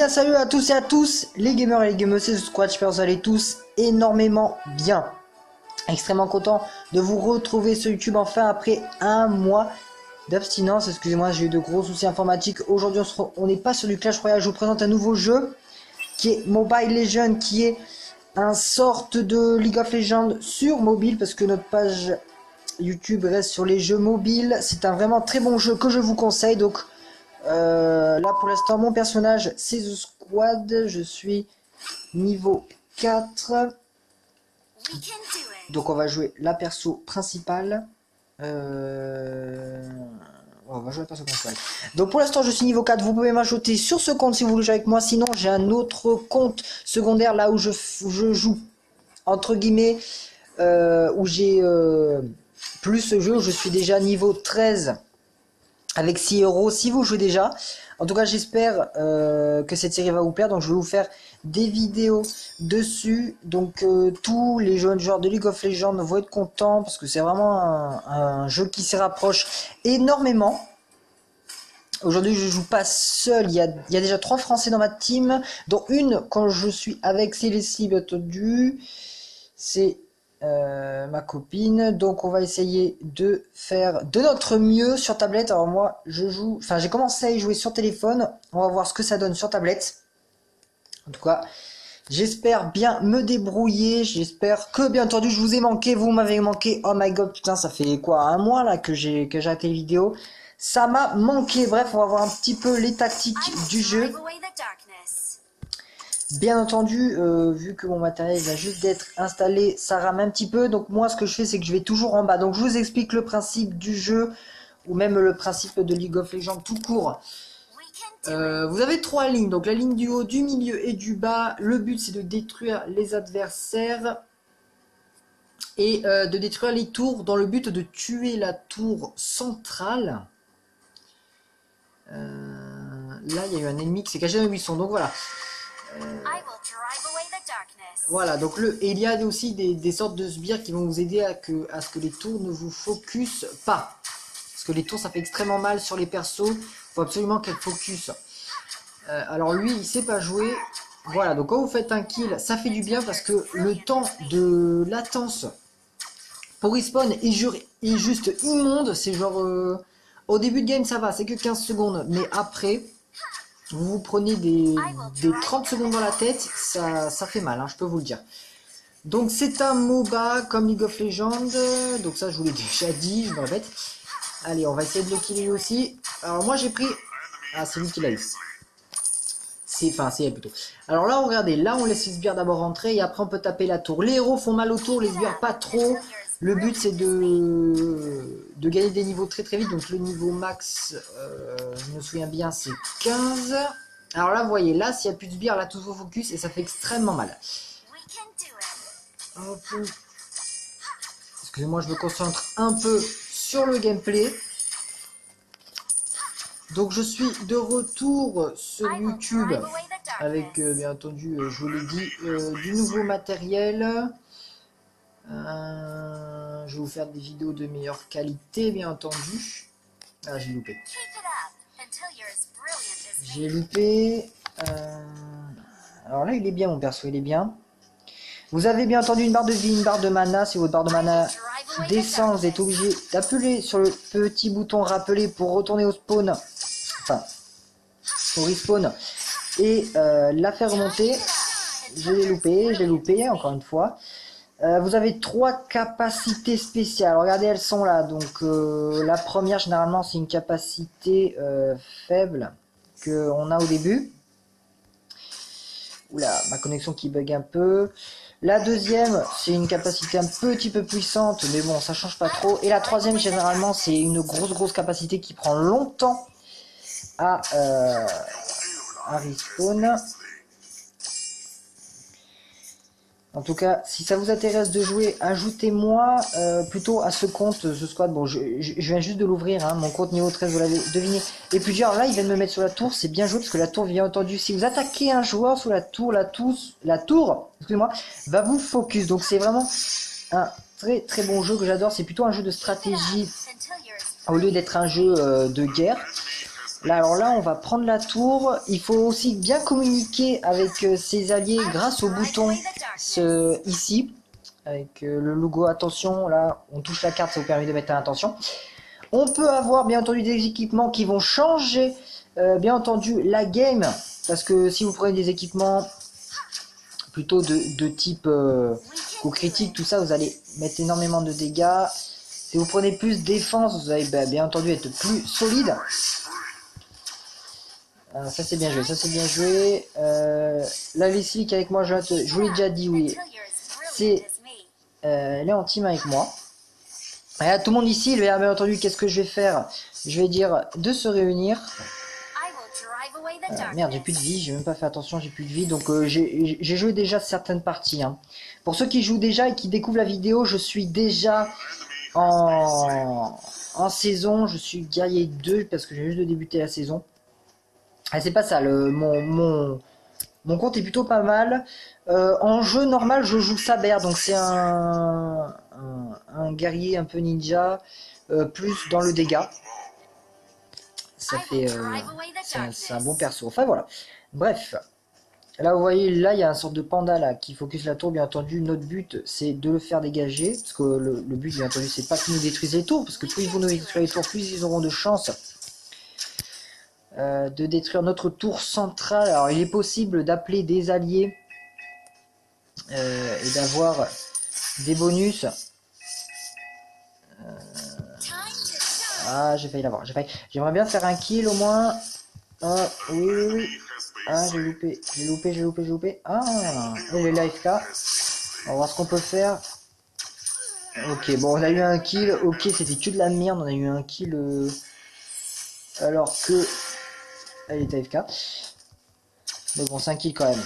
bien salut à tous et à tous, les gamers et les gamers, c'est Squad, j'espère que vous allez tous énormément bien. Extrêmement content de vous retrouver sur YouTube enfin après un mois d'abstinence. Excusez-moi, j'ai eu de gros soucis informatiques. Aujourd'hui on n'est pas sur du Clash Royale, je vous présente un nouveau jeu qui est Mobile Legends, qui est un sorte de League of Legends sur mobile, parce que notre page YouTube reste sur les jeux mobiles. C'est un vraiment très bon jeu que je vous conseille. Donc là pour l'instant mon personnage c'est The Squad, je suis niveau 4. Donc on va jouer la perso principale. On va jouer la perso principale. Donc pour l'instant je suis niveau 4, vous pouvez m'ajouter sur ce compte si vous voulez jouer avec moi. Sinon j'ai un autre compte secondaire là où je joue entre guillemets, où j'ai plus ce jeu, où je suis déjà niveau 13 avec 6 euros si vous jouez déjà. En tout cas j'espère que cette série va vous plaire, donc je vais vous faire des vidéos dessus. Donc tous les jeunes joueurs de League of Legends vont être contents, parce que c'est vraiment un jeu qui se rapproche énormément. Aujourd'hui je joue pas seul, il y a déjà 3 Français dans ma team, dont une quand je suis avec Célestie bien entendu, c'est ma copine. Donc on va essayer de faire de notre mieux sur tablette. Alors moi je joue, enfin j'ai commencé à y jouer sur téléphone, on va voir ce que ça donne sur tablette. En tout cas j'espère bien me débrouiller, j'espère que bien entendu je vous ai manqué, vous m'avez manqué. Oh my god, putain, ça fait quoi, un mois là que j'ai arrêté les vidéos, ça m'a manqué. Bref, on va voir un petit peu les tactiques du jeu. Bien entendu, vu que mon matériel va juste d'être installé, ça rame un petit peu. Donc moi ce que je fais, c'est que je vais toujours en bas. Donc je vous explique le principe du jeu, ou même le principe de League of Legends tout court. Vous avez 3 lignes, donc la ligne du haut, du milieu et du bas. Le but c'est de détruire les adversaires et de détruire les tours, dans le but de tuer la tour centrale. Là il y a eu un ennemi qui s'est caché dans le buisson, donc voilà. Voilà, donc et il y a aussi des sortes de sbires qui vont vous aider à ce que les tours ne vous focus pas. Parce que les tours ça fait extrêmement mal sur les persos, il faut absolument qu'elles focus. Alors lui il sait pas jouer. Voilà, donc quand vous faites un kill, ça fait du bien, parce que le temps de latence pour respawn est juste immonde. C'est genre au début de game ça va, c'est que 15 secondes, mais après vous prenez des 30 secondes dans la tête, ça fait mal, hein, je peux vous le dire. Donc c'est un MOBA comme League of Legends, donc ça je vous l'ai déjà dit, je me répète. Allez, on va essayer de le killer aussi. Alors moi j'ai pris... Ah, c'est lui qui l'a eu. Enfin c'est elle plutôt. Alors là regardez, là on laisse les sbires d'abord rentrer et après on peut taper la tour. Les héros font mal aux tours, les sbires pas trop. Le but c'est de gagner des niveaux très très vite. Donc le niveau max, je me souviens bien, c'est 15. Alors là vous voyez, là s'il n'y a plus de sbires, là tout se focus et ça fait extrêmement mal. Excusez-moi, je me concentre un peu sur le gameplay. Donc je suis de retour sur YouTube avec bien entendu, je vous l'ai dit, du nouveau matériel. Je vais vous faire des vidéos de meilleure qualité bien entendu. Ah, j'ai loupé. J'ai loupé. Alors là il est bien mon perso, il est bien. Vous avez bien entendu une barre de vie, une barre de mana. Si votre barre de mana descend, vous êtes obligé d'appuyer sur le petit bouton rappeler pour retourner au spawn. Enfin, au respawn. Et la faire remonter. Je l'ai loupé encore une fois. Vous avez 3 capacités spéciales. Regardez, elles sont là. Donc la première généralement c'est une capacité faible qu'on a au début. Oula, ma connexion qui bug un peu. La deuxième c'est une capacité un petit peu puissante, mais bon ça change pas trop. Et la troisième généralement c'est une grosse capacité qui prend longtemps à respawn. En tout cas, si ça vous intéresse de jouer, ajoutez-moi plutôt à ce compte, The Squad. Bon, je viens juste de l'ouvrir, hein, mon compte niveau 13, vous l'avez deviné. Et puis genre là, il vient de me mettre sur la tour, c'est bien joué, parce que la tour, bien entendu, si vous attaquez un joueur sous la tour, excusez-moi, va vous focus. Donc c'est vraiment un très bon jeu que j'adore. C'est plutôt un jeu de stratégie au lieu d'être un jeu de guerre. Là, alors là, on va prendre la tour. Il faut aussi bien communiquer avec ses alliés grâce au bouton ici. Avec le logo attention, là, on touche la carte, ça vous permet de mettre à attention. On peut avoir bien entendu des équipements qui vont changer, bien entendu, la game. Parce que si vous prenez des équipements plutôt de type coup critique, tout ça, vous allez mettre énormément de dégâts. Si vous prenez plus défense, vous allez bien entendu être plus solide. Ça c'est bien joué, ça c'est bien joué. La Leslie qui est avec moi, je vous l'ai déjà dit, oui. Elle est en team avec moi. Et là, tout le monde ici, bien entendu, qu'est-ce que je vais faire? Je vais dire de se réunir. Merde, j'ai plus de vie, j'ai même pas fait attention, j'ai plus de vie. Donc j'ai joué déjà certaines parties. Hein. Pour ceux qui jouent déjà et qui découvrent la vidéo, je suis déjà en saison. Je suis guerrier 2 parce que j'ai juste de débuter la saison. Ah, c'est pas ça, mon compte est plutôt pas mal. En jeu normal, je joue Saber, donc c'est un guerrier un peu ninja, plus dans le dégât. Ça fait, c'est un bon perso. Enfin voilà. Bref, là vous voyez, là il y a une sorte de panda là qui focus la tour. Bien entendu, notre but c'est de le faire dégager, parce que le but bien entendu c'est pas qu'ils nous détruisent les tours, parce que plus ils vont nous détruire les tours, plus ils auront de chance. De détruire notre tour centrale. Alors il est possible d'appeler des alliés et d'avoir des bonus. Ah, j'ai failli l'avoir, j'aimerais bien faire un kill au moins. Ah oui. Ah, j'ai loupé. Ah, il est l'AFK. On va voir ce qu'on peut faire. Ok, bon, on a eu un kill. Ok, c'était que de la merde, on a eu un kill alors que elle est AFK. Mais bon, c'est un kill quand même.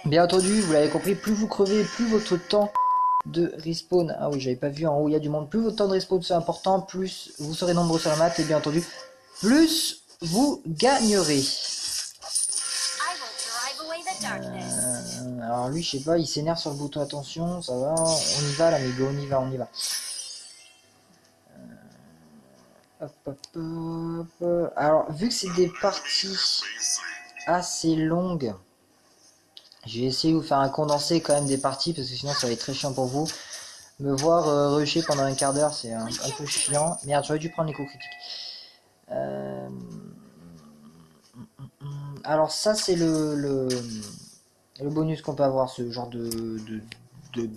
Bien entendu, vous l'avez compris, plus vous crevez, plus votre temps de respawn. Ah oui, j'avais pas vu en haut, il y a du monde. Plus votre temps de respawn c'est important, plus vous serez nombreux sur la map et bien entendu, plus vous gagnerez. Alors lui, je sais pas, il s'énerve sur le bouton attention, ça va, on y va l'amigo, on y va. Hop. Alors, vu que c'est des parties assez longues, je vais essayer de vous faire un condensé quand même des parties, parce que sinon ça va être très chiant pour vous. Me voir rusher pendant un quart d'heure, c'est un peu chiant. Merde, j'aurais dû prendre les coups critiques. Alors ça, c'est le bonus qu'on peut avoir, ce genre de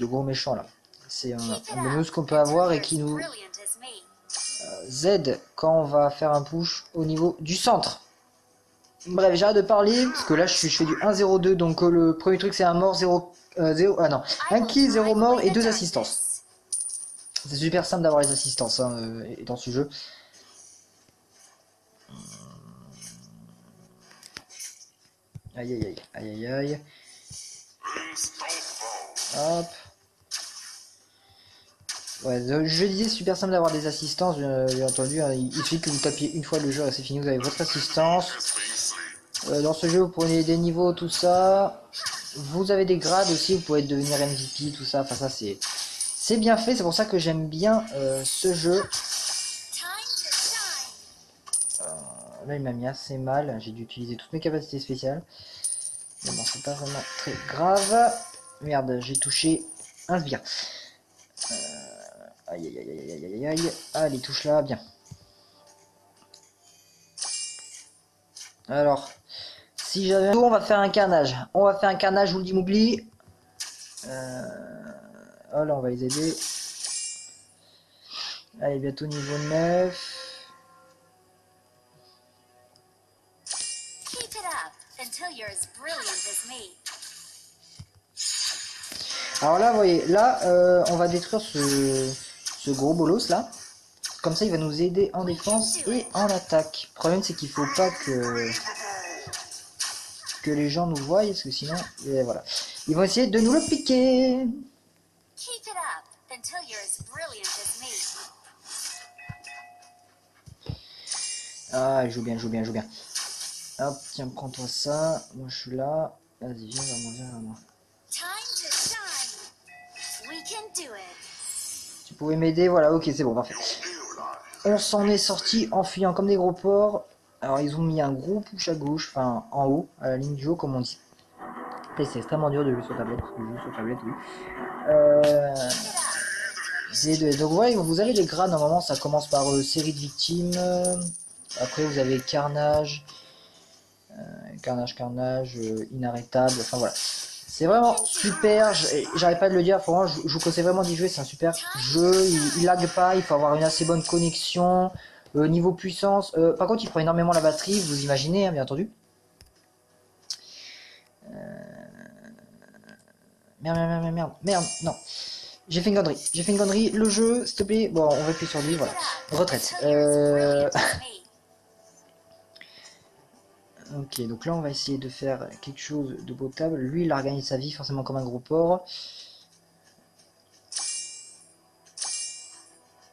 gros méchant là. C'est un bonus qu'on peut avoir et qui nous aide quand on va faire un push au niveau du centre. Bref, j'arrête de parler parce que là je fais du 1-0-2, donc le premier truc c'est un mort 0, 0, ah non, un kill, 0 mort et 2 assistances. C'est super simple d'avoir les assistances hein, dans ce jeu. Aïe. Hop. Ouais, je disais super simple d'avoir des assistances, bien entendu. Hein, il suffit que vous tapiez une fois le jeu et c'est fini, vous avez votre assistance. Dans ce jeu, vous prenez des niveaux, tout ça. Vous avez des grades aussi, vous pouvez devenir MVP, tout ça. Enfin, ça, c'est bien fait. C'est pour ça que j'aime bien ce jeu. Là, il m'a mis assez mal. J'ai dû utiliser toutes mes capacités spéciales. Mais bon, c'est pas vraiment très grave. Merde, j'ai touché un sbire. Aïe. Allez, touche là, bien. Alors, si j'avais... On va faire un carnage. On va faire un carnage, je vous le dis, m'oublie. Oh là, on va les aider. Allez, bientôt niveau 9. Alors là, vous voyez, là, on va détruire ce gros bolos là. Comme ça, il va nous aider en défense et en attaque. Le problème, c'est qu'il faut pas que les gens nous voient, parce que sinon, et voilà. Ils vont essayer de nous le piquer. Ah, il joue bien. Hop, tiens, prends-toi ça. Moi, je suis là. Vas-y, viens vers moi. Tu pouvais m'aider, voilà, ok, c'est bon, parfait. On s'en est sorti en fuyant comme des gros porcs. Alors ils ont mis un gros push à gauche, enfin en haut, à la ligne du haut comme on dit. Et c'est extrêmement dur de jouer sur tablette, parce que je joue sur tablette, oui. Donc ouais, vous avez des grades, normalement ça commence par série de victimes. Après vous avez carnage, inarrêtable, enfin voilà. C'est vraiment super, j'arrête pas de le dire, franchement, je vous conseille vraiment d'y jouer, c'est un super jeu, il lag pas, il faut avoir une assez bonne connexion, niveau puissance, par contre il prend énormément la batterie, vous imaginez, hein, bien entendu. Merde, non. J'ai fait une connerie, le jeu, s'il te plaît, bon, on va appuyer sur lui, voilà. Retraite. Ok, donc là on va essayer de faire quelque chose de potable. Lui il a regagné sa vie forcément comme un gros porc.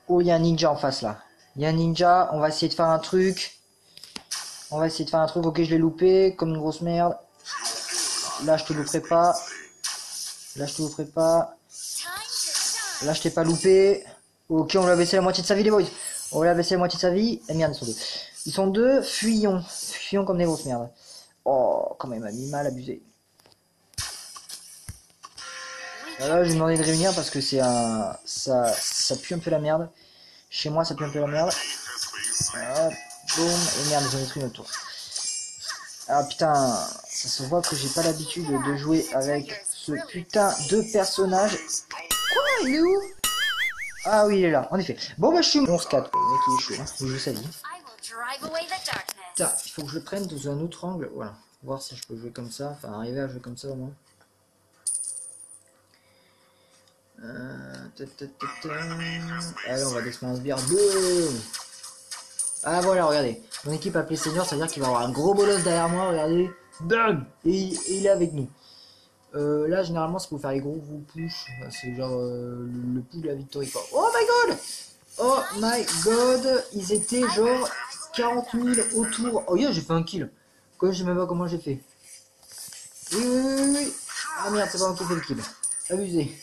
Oh, il y a un ninja en face là. Il y a un ninja, on va essayer de faire un truc. Ok, je l'ai loupé, comme une grosse merde. Là, je te louperai pas. Là, je t'ai pas loupé. Ok, on lui a baissé la moitié de sa vie, les boys. On lui a baissé la moitié de sa vie. Et merde, ils sont deux. Fuyons. Fuyons comme des grosses merdes. Oh, quand même, a mis mal abusé. Là, je vais demander de réunir parce que c'est un... Ça pue un peu la merde. Chez moi, ça pue un peu la merde. Hop, boum. Et merde, ils ont détruit notre tour. Ah putain, ça se voit que j'ai pas l'habitude de jouer avec ce putain de personnage. Quoi, il est où? Ah oui, il est là, en effet. Bon bah je suis 11-4, le mec il est chaud, hein. Il joue sa vie. Putain, il faut que je le prenne dans un autre angle, voilà. Voir si je peux jouer comme ça, enfin arriver à jouer comme ça au moins. Allez, on va d'expérience bière. Boum. Ah voilà, regardez. Mon équipe a appelé senior, ça veut dire qu'il va avoir un gros bolos derrière moi, regardez. Bam. Et il est avec nous. Là, généralement, c'est pour faire les gros push. C'est genre le push de la victoire. Oh my god! Oh my god! Ils étaient genre 40 000 autour. Oh yeah, j'ai fait un kill. Comme je sais même pas comment j'ai fait. Oui. Ah merde, c'est pas moi qui ai fait le kill. Abusé.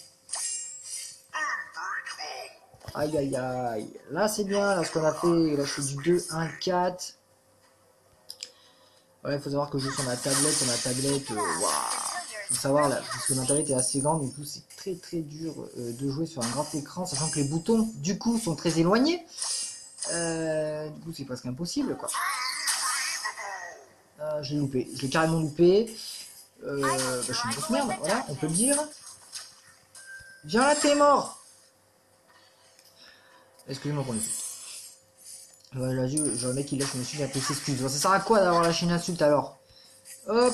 Aïe. Là, c'est bien. Là, ce qu'on a fait, là, je fais du 2-1-4. Ouais, il faut savoir que je joue sur ma tablette. Waouh! Faut savoir là, parce que ma tablette est assez grande, du coup c'est très dur de jouer sur un grand écran, sachant que les boutons du coup sont très éloignés. Du coup c'est presque impossible quoi. Je l'ai carrément loupé. Bah, je suis une grosse merde, voilà, on peut le dire. Viens là, t'es mort. Excusez-moi pour l'insulte. Ouais, là, j'ai un mec qui lâche une insulte, il s'excuse. Ça sert à quoi d'avoir lâché une insulte alors? Hop.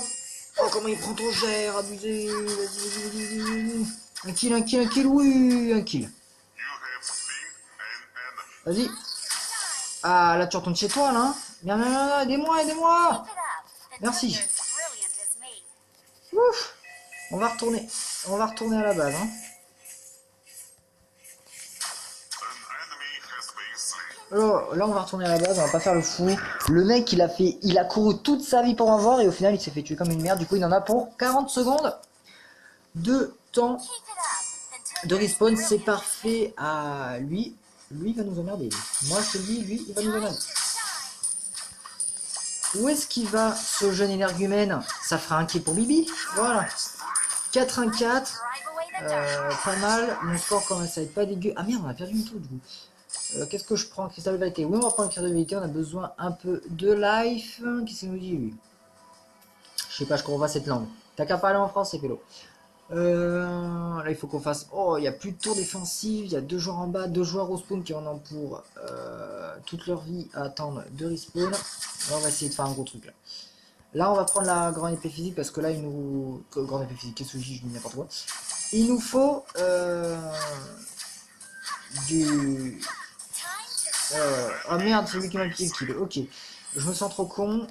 Oh, comment il prend ton gère, abusé. Vas-y. Un kill, oui, un kill. Vas-y. Ah, là, tu retournes chez toi, là. Bien, aidez-moi. Merci. Ouf. On va retourner à la base, hein. Alors, là, on va retourner à la base, on va pas faire le fou. Le mec, il a couru toute sa vie pour m'avoir et au final, il s'est fait tuer comme une merde. Du coup, il en a pour 40 secondes de temps de respawn. C'est parfait. Ah, lui, il va nous emmerder. Moi, je te dis, lui, il va nous emmerder. Où est-ce qu'il va, ce jeune énergumène? Ça fera un kill pour Bibi. Voilà. 4-1-4. Pas mal. Mon score, quand même, ça va être pas dégueu. Ah merde, on a perdu une tour du coup. Qu'est-ce que je prends? Cristal de vérité. Oui, on va prendre le cristal de vérité. On a besoin un peu de life. Qu'est-ce qu'il nous dit lui? Je sais pas, je comprends pas cette langue. T'as qu'à parler en français, Pélo. Là, il faut qu'on fasse. Oh, il y a plus de tour défensive. Il y a 2 joueurs en bas, 2 joueurs au spawn qui en ont pour toute leur vie à attendre de respawn. Là, on va essayer de faire un gros truc là. Là, on va prendre la grande épée physique parce que là, il nous. Grande épée physique, qu'est-ce que je dis n'importe quoi. Il nous faut du. Ah merde, c'est lui qui m'a piqué le kill. Ok, je me sens trop con.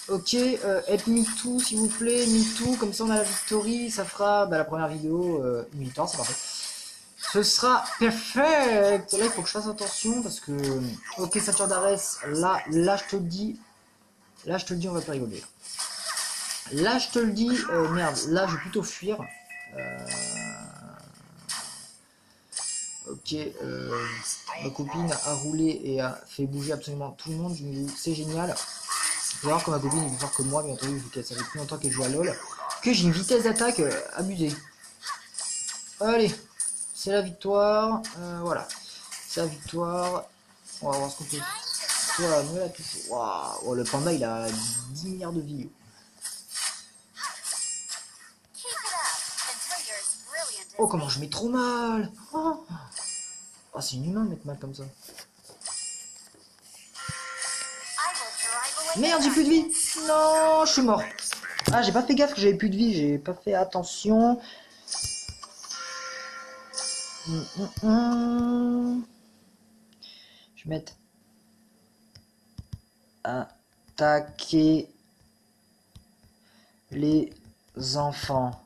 Ok, help me too s'il vous plaît, me too, comme ça on a la victory, ça fera la première vidéo, une minute c'est parfait. Ce sera perfect. Là il faut que je fasse attention parce que... Ok, ceinture d'Arès, là je te le dis, on va pas rigoler. Là je te le dis, merde, là je vais plutôt fuir. Ok, Ok, ma copine a roulé et a fait bouger absolument tout le monde. C'est génial. Faut voir que ma copine est plus forte que moi, bien entendu, vu qu'elle savait plus longtemps qu'elle joue à LoL. Que j'ai une vitesse d'attaque abusée. Allez, c'est la victoire. Voilà, c'est la victoire. On va voir ce qu'on peut. Voilà, me la touche. Waouh, oh, le panda il a 10 milliards de vie. Oh, comment je mets trop mal. Oh, oh c'est inhumain de mettre mal comme ça. Merde, j'ai plus de vie. Non, je suis mort. Ah, j'ai pas fait gaffe que j'avais plus de vie. J'ai pas fait attention. Je vais mettre attaquer les enfants.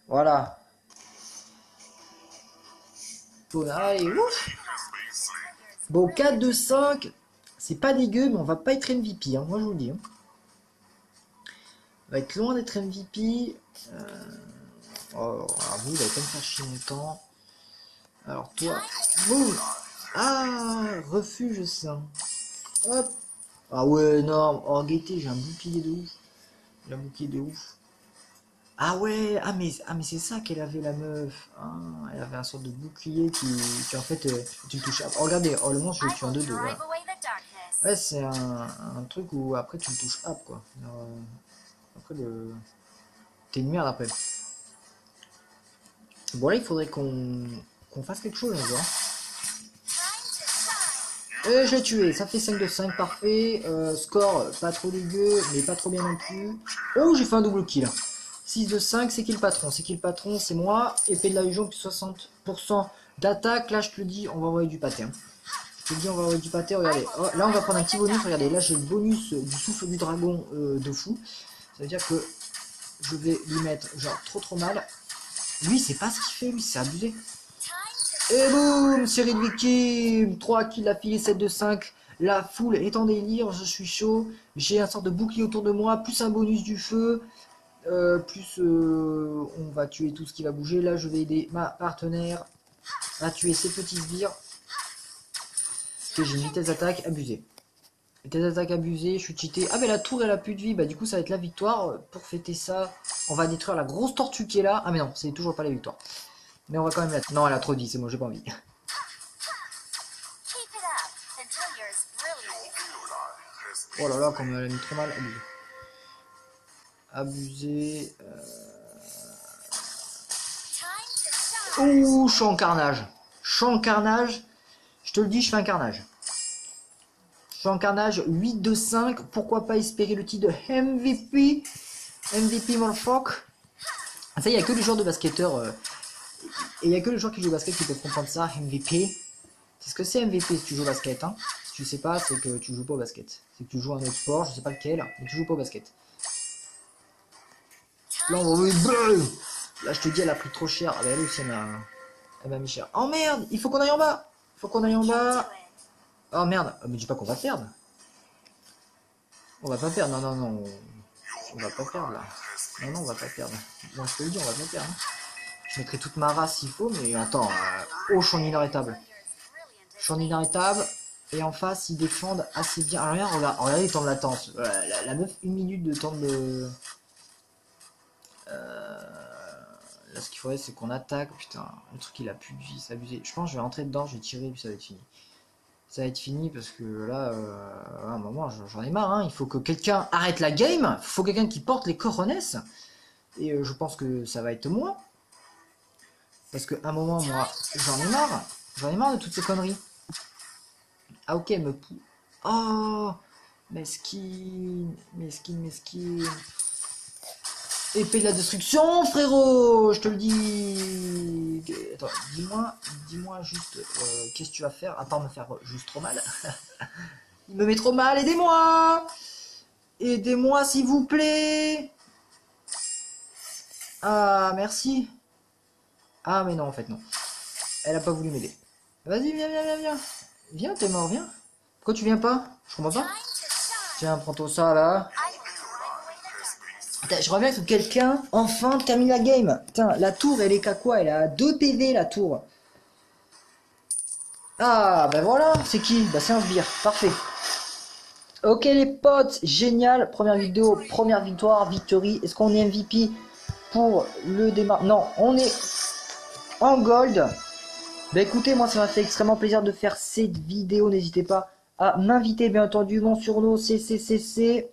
Voilà. Bon, allez, ouf. Bon, 4 de 5. C'est pas dégueu, mais on va pas être MVP, hein, moi je vous le dis. Hein. On va être loin d'être MVP. Oh, alors vous, il va quand même faire chier longtemps. Alors toi, boum. Ah, refuge ça. Hop. Ah ouais, non. Oh, gaieté, j'ai un bouclier de ouf. J'ai un bouclier de ouf. Ah ouais, mais c'est ça qu'elle avait la meuf. Ah, elle avait un sorte de bouclier qui en fait, tu le touches. Oh, regardez, oh, le monstre, je le tue en 2-2. Voilà. Ouais, c'est un truc où après tu le touches up quoi. Alors, après t'es une merde après. Bon là il faudrait qu'on fasse quelque chose un jour. Et je l'ai tué, ça fait 5 de 5, parfait. Score pas trop dégueu, mais pas trop bien non plus. Oh, j'ai fait un double kill. 6 de 5, c'est qui le patron? C'est qui le patron? C'est moi. Épée de la Légion, 60% d'attaque. Là je te le dis, on va envoyer du pâté. Hein. Je te dis, on va envoyer du pâté, regardez. Oh, là on va prendre un petit bonus, regardez. Là j'ai le bonus du souffle du dragon de fou. Ça veut dire que je vais lui mettre genre trop mal. Lui c'est pas ce qu'il fait, lui c'est abusé. Et boum, série de victimes, 3 kills affilés, 7 de 5. La foule est en délire, je suis chaud. J'ai un sort de bouclier autour de moi, plus un bonus du feu. Plus on va tuer tout ce qui va bouger. Là je vais aider ma partenaire à tuer ces petits sbires. J'ai une vitesse d'attaque abusée. Vitesse d'attaque abusée, je suis cheaté. Ah mais la tour elle a plus de vie, bah du coup ça va être la victoire. Pour fêter ça, on va détruire la grosse tortue qui est là. Ah mais non, c'est toujours pas la victoire. Mais on va quand même la... Non, elle a trop de vie, c'est bon, j'ai pas envie. Oh là là, comme elle a mis trop mal, abusé. Ouh, je suis en carnage. Je suis en carnage. Je te le dis, je fais un carnage. Je suis en carnage, 8 de 5. Pourquoi pas espérer le titre de MVP? MVP motherfucker. Ça, il n'y a que les joueurs de basketteurs. Et il n'y a que les joueurs qui jouent au basket qui peuvent comprendre ça. MVP. C'est ce que c'est MVP si tu joues au basket. Hein. Si tu sais pas, c'est que tu joues pas au basket. C'est que tu joues à un autre sport, je sais pas lequel, mais tu joues pas au basket. Là, on va... Là, je te dis, elle a pris trop cher. Ah bah, elle aussi, elle m'a mis cher. Oh merde, il faut qu'on aille en bas. Il faut qu'on aille en bas. Oh merde, mais dis pas qu'on va perdre. On va pas perdre, non. On va pas perdre là. Non, on va pas perdre. Bon, je te le dis, on va pas perdre. Hein. Je mettrai toute ma race s'il faut, mais attends. Oh, je suis en inarrêtable. Je suis en inarrêtable. Et en face, ils défendent assez bien. Alors, regardez les temps de latence. La meuf, 1 minute de temps de... Là, ce qu'il faudrait, c'est qu'on attaque. Putain, le truc, il a plus de vie, c'est abusé. Je pense que je vais rentrer dedans, je vais tirer, et puis ça va être fini. Ça va être fini parce que là, à un moment, j'en ai marre. Hein. Il faut que quelqu'un arrête la game. Il faut quelqu'un qui porte les coronesses. Et je pense que ça va être moi. Parce qu'à un moment, moi, j'en ai marre. J'en ai marre de toutes ces conneries. Ah ok, elle me pousse. Oh, mesquine. Épée de la destruction, frérot. Je te le dis. Attends, dis-moi juste qu'est-ce que tu vas faire à part me faire juste trop mal. Il me met trop mal, aidez-moi. Aidez-moi s'il vous plaît. Ah, merci. Ah mais non, en fait non. Elle a pas voulu m'aider. Vas-y, viens. Viens, t'es mort, viens. Pourquoi tu viens pas? Je comprends pas. Tiens, prends-toi ça là. Putain, je reviens que quelqu'un enfin termine la game. Putain, la tour elle est qu'à quoi? Elle a 2 PV la tour. Ah, ben voilà, c'est qui? Bah c'est un sbire, parfait. Ok les potes, génial, première vidéo, première victoire, victory. Est-ce qu'on est MVP pour le démarrage? Non, on est en gold. Bah écoutez, moi ça m'a fait extrêmement plaisir de faire cette vidéo. N'hésitez pas à m'inviter, bien entendu. Mon surnom, c'est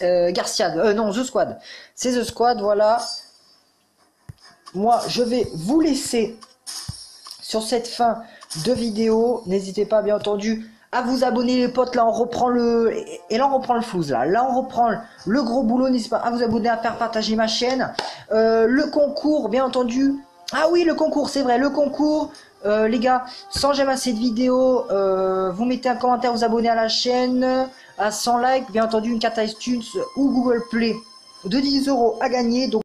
Garcia. Non, The Squad. C'est The Squad, voilà. Moi, je vais vous laisser sur cette fin de vidéo. N'hésitez pas, bien entendu, à vous abonner, les potes. Là, on reprend le... Et là, on reprend le flouze, là. Là, on reprend le gros boulot. N'hésitez pas à vous abonner, à faire partager ma chaîne. Le concours, bien entendu. Ah oui, le concours, c'est vrai, le concours. Les gars, 100 j'aime à cette vidéo, vous mettez un commentaire, vous abonnez à la chaîne, à 100 likes, bien entendu, une carte iTunes ou Google Play de 10 € à gagner. Donc